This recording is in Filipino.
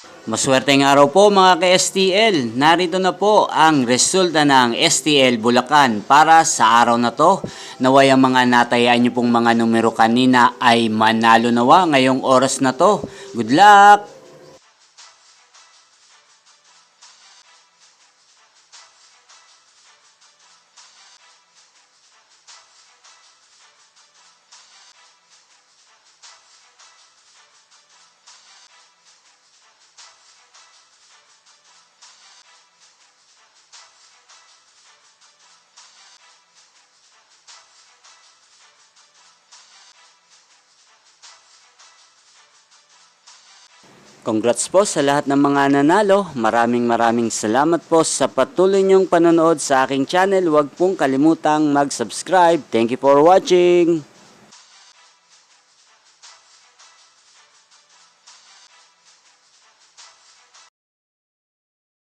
Maswerteng araw po mga ka-STL. Narito na po ang resulta ng STL Bulacan para sa araw na to. Naway ang mga natayaan nyo pong mga numero kanina ay manalo nawa ngayong oras na to. Good luck! Congrats po sa lahat ng mga nanalo. Maraming salamat po sa patuloy niyong panonood sa aking channel. Huwag pong kalimutang mag-subscribe. Thank you for watching!